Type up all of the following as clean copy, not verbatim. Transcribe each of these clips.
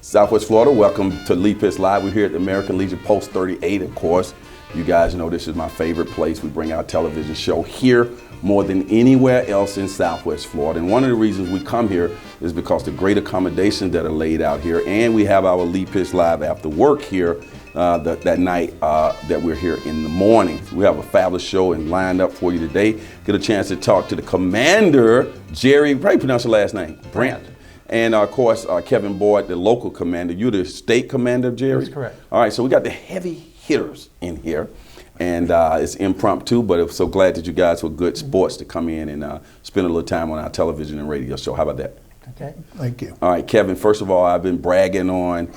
Southwest Florida, welcome to Lee Pitts Live. We're here at the American Legion Post 38, of course. You guys know this is my favorite place. We bring our television show here more than anywhere else in Southwest Florida. And one of the reasons we come here is because the great accommodations that are laid out here, and we have our Lee Pitts Live after work here that night that we're here in the morning. We have a fabulous show and lined up for you today. Get a chance to talk to the commander, Jerry, how do you pronounce your last name? Brandt. And of course, Kevin Boyd, the local commander. You're the state commander, Jerry? That's correct. All right, so we got the heavy hitters in here. And it's impromptu, but I'm so glad that you guys were good sports to come in and spend a little time on our television and radio show. How about that? Okay. Thank you. All right, Kevin, first of all, I've been bragging on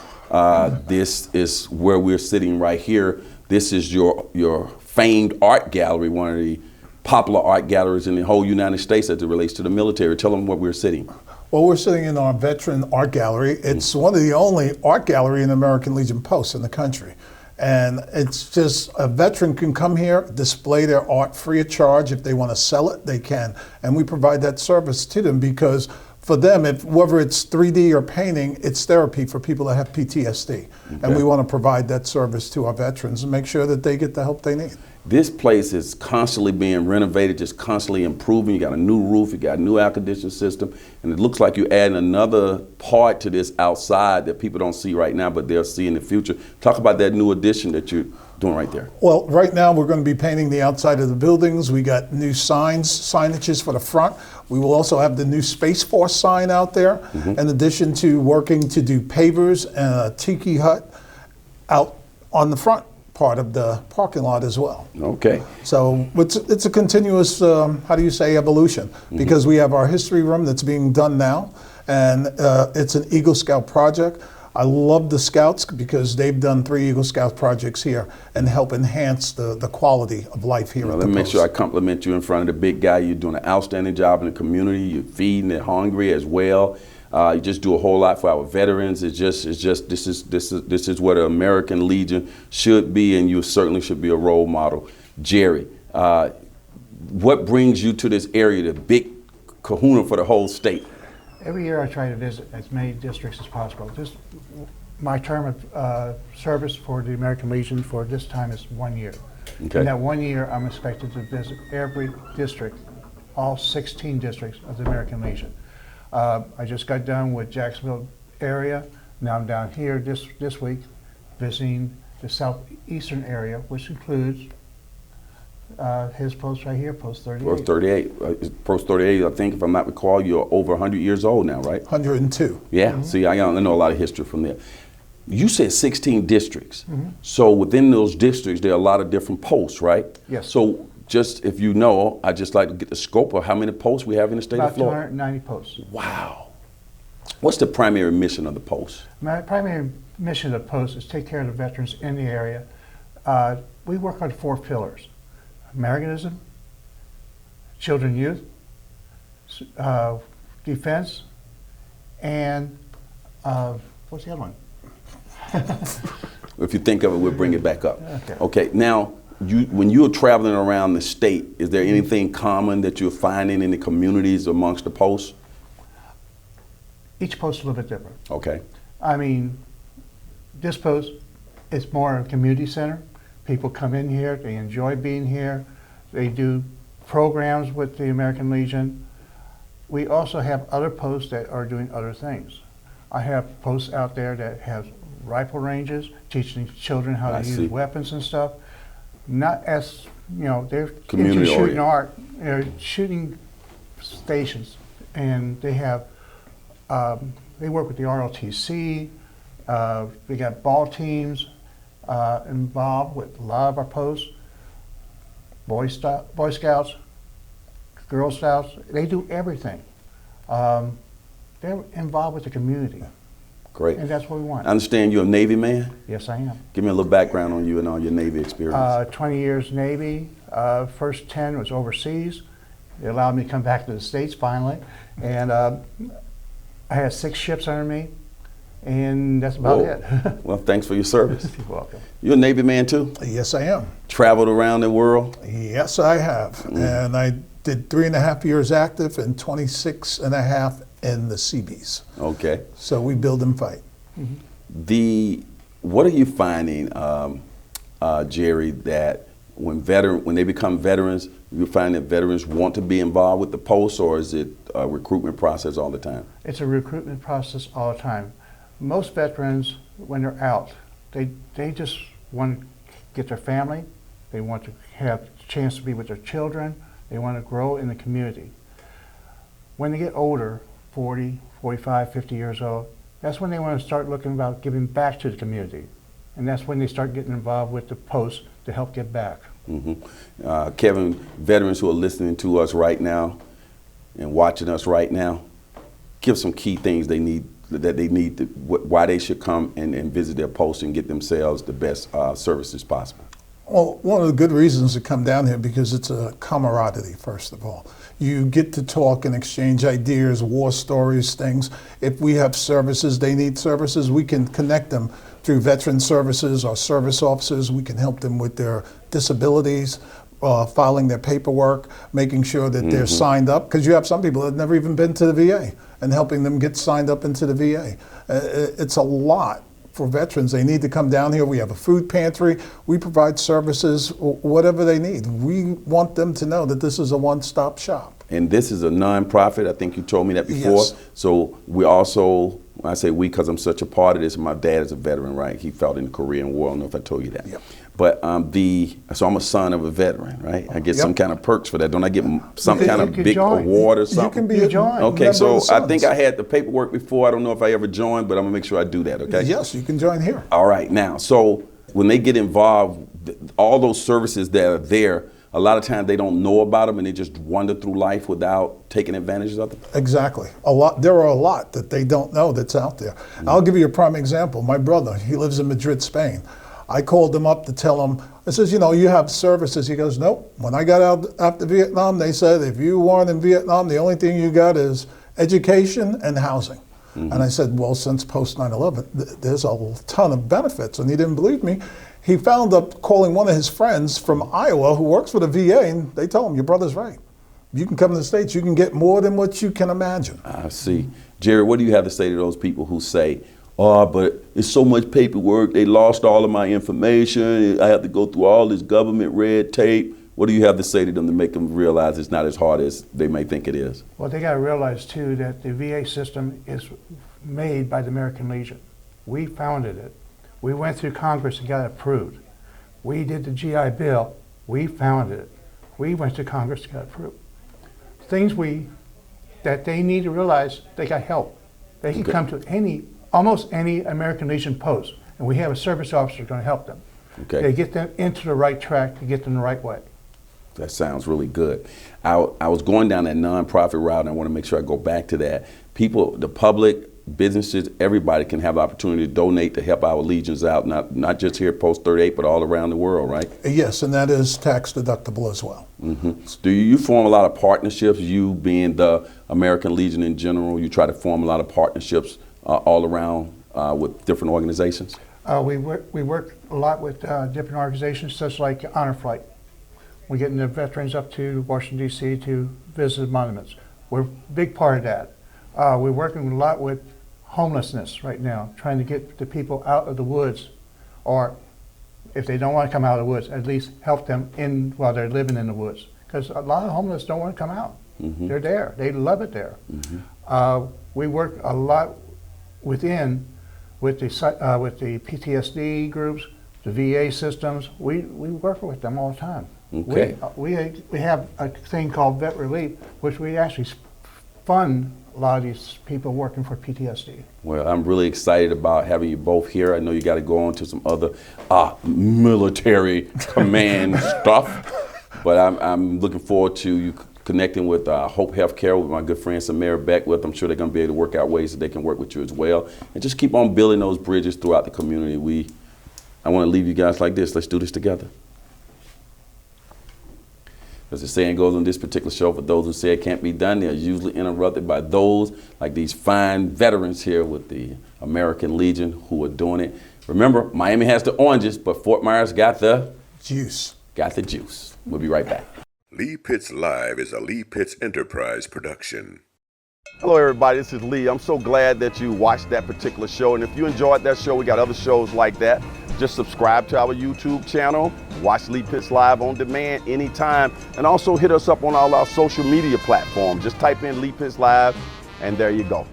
this is where we're sitting right here. This is your famed art gallery, one of the popular art galleries in the whole United States as it relates to the military. Tell them where we're sitting. Well, we're sitting in our veteran art gallery. It's one of the only art gallery in American Legion Post in the country. And it's just a veteran can come here, display their art free of charge. If they want to sell it, they can. And we provide that service to them because for them, whether it's 3D or painting, it's therapy for people that have PTSD. Okay. And we want to provide that service to our veterans and make sure that they get the help they need. This place is constantly being renovated, just constantly improving. You got a new roof, you got a new air conditioning system, and it looks like you're adding another part to this outside that people don't see right now, but they'll see in the future. Talk about that new addition that you're doing right there. Well, right now we're going to be painting the outside of the buildings. We got new signages for the front. We will also have the new Space Force sign out there, in addition to working to do pavers and a tiki hut out on the front part of the parking lot as well. Okay. So it's a continuous, evolution, because we have our history room that's being done now, and it's an Eagle Scout project. I love the Scouts because they've done 3 Eagle Scout projects here and help enhance the quality of life here at the Let me make Post. sure I compliment you in front of the big guy. You're doing an outstanding job in the community. You're feeding the hungry as well. You just do a whole lot for our veterans. This is what an American Legion should be, and you certainly should be a role model. Jerry, what brings you to this area, the big kahuna for the whole state? Every year I try to visit as many districts as possible. Just my term of service for the American Legion for this time is 1 year. Okay. In that 1 year, I'm expected to visit every district, all 16 districts of the American Legion. I just got done with Jacksonville area. Now I'm down here this week visiting the southeastern area, which includes his post right here, Post 38. Post 38. Post 38, I think, if I'm not recall, you're over 100 years old now, right? 102. Yeah, see, I know a lot of history from there. You said 16 districts. So within those districts, there are a lot of different posts, right? Yes. So just if you know, I'd just like to get the scope of how many posts we have in the state of Florida. About 290 posts. Wow. What's the primary mission of the post? My primary mission of the post is to take care of the veterans in the area. We work on 4 pillars: Americanism, children, youth, defense, and what's the other one? If you think of it, we'll bring it back up. Okay. Okay, now, when you're traveling around the state, is there anything common that you're finding in the communities amongst the posts? Each post is a little bit different. Okay. I mean, this post is more a community center. People come in here, they enjoy being here. They do programs with the American Legion. We also have other posts that are doing other things. I have posts out there that have rifle ranges, teaching children how to use weapons and stuff. Not as, they're into shooting art, they're shooting stations, and they have, they work with the ROTC, they got ball teams involved with a lot of our posts, Boy Scouts, Girl Scouts, they do everything. They're involved with the community. Great. And that's what we want. I understand you're a Navy man? Yes, I am. Give me a little background on you and all your Navy experience. 20 years Navy. First 10 was overseas. They allowed me to come back to the States finally. And I had 6 ships under me. And that's about it. Well, thanks for your service. You're welcome. You're a Navy man too? Yes, I am. Traveled around the world? Yes, I have. And I did 3.5 years active and 26.5 in the Seabees. Okay. So we build and fight. What are you finding, Jerry, that when they become veterans, you find that veterans want to be involved with the post, or is it a recruitment process all the time? It's a recruitment process all the time. Most veterans, when they're out, they just want to get their family. They want to have a chance to be with their children. They want to grow in the community. When they get older, 40, 45, 50 years old, that's when they want to start looking about giving back to the community. And that's when they start getting involved with the post to help give back. Kevin, veterans who are listening to us right now and watching us right now, give some key things they need, why they should come and visit their post and get themselves the best services possible. Well, one of the good reasons to come down here, because it's a camaraderie, first of all. You get to talk and exchange ideas, war stories, things. If we have services, they need services, we can connect them through veteran services or service officers. We can help them with their disabilities, filing their paperwork, making sure that they're signed up, because you have some people that have never even been to the VA, and helping them get signed up into the VA. It's a lot for veterans. They need to come down here. We have a food pantry. We provide services, whatever they need. We want them to know that this is a one-stop shop. And this is a nonprofit. I think you told me that before. Yes. So we also, when I say we, because I'm such a part of this, my dad is a veteran, right? He fought in the Korean War. I don't know if I told you that. Yep. But so I'm a son of a veteran, right? I get some kind of perks for that. Don't I get some kind of big award or something? You can be a join. Okay, so I think I had the paperwork before. I don't know if I ever joined, but I'm gonna make sure I do that, okay? Yes, you can join here. All right, now, so when they get involved, all those services that are there, a lot of times they don't know about them and they just wander through life without taking advantage of them. Exactly. There are a lot that they don't know that's out there. I'll give you a prime example. My brother, he lives in Madrid, Spain. I called him up to tell him, I says, you know, you have services. He goes, nope. When I got out after Vietnam, they said, if you weren't in Vietnam, the only thing you got is education and housing. And I said, well, since post 9/11, there's a ton of benefits. And he didn't believe me. He found up calling one of his friends from Iowa who works for the VA, and they told him, your brother's right. You can come to the States, you can get more than what you can imagine. I see. Jerry, what do you have to say to those people who say, oh, but it's so much paperwork, they lost all of my information, I have to go through all this government red tape? What do you have to say to them to make them realize it's not as hard as they may think it is? Well, they got to realize, too, that the VA system is made by the American Legion. We founded it. We went through Congress and got it approved. We did the GI Bill. We founded it. We went to Congress and got it approved. Things that they need to realize, they got help. They can come to almost any American Legion post, and we have a service officer going to help them. Okay. They get them into the right track to get them the right way. That sounds really good. I was going down that nonprofit route, and I want to make sure I go back to that. People, the public, businesses, everybody can have the opportunity to donate to help our legions out, not just here at Post 38, but all around the world, right? Yes, and that is tax deductible as well. Do you form a lot of partnerships, you being the American Legion in general? You try to form a lot of partnerships all around with different organizations? We work a lot with different organizations, such like Honor Flight. We're getting the veterans up to Washington, D.C. to visit monuments. We're a big part of that. We're working a lot with homelessness right now, trying to get the people out of the woods, or if they don't want to come out of the woods, at least help them while they're living in the woods. Because a lot of homeless don't want to come out. They're there. They love it there. We work a lot with the PTSD groups, the VA systems. We work with them all the time. Okay. We have a thing called Vet Relief, which we actually fund a lot of these people working for PTSD. Well, I'm really excited about having you both here. I know you got to go on to some other military command stuff, but I'm looking forward to you connecting with Hope Healthcare with my good friend Samara Beckwith. I'm sure they're going to be able to work out ways that they can work with you as well, and just keep on building those bridges throughout the community. I want to leave you guys like this. Let's do this together. As the saying goes on this particular show, for those who say it can't be done, they're usually interrupted by those like these fine veterans here with the American Legion who are doing it. Remember, Miami has the oranges, but Fort Myers got the juice. Got the juice. We'll be right back. Lee Pitts Live is a Lee Pitts Enterprise production. Hello everybody, this is Lee. I'm so glad that you watched that particular show, and if you enjoyed that show, we got other shows like that. Just subscribe to our YouTube channel, watch Lee Pitts Live on demand anytime, and also hit us up on all our social media platforms. Just type in Lee Pitts Live, and there you go.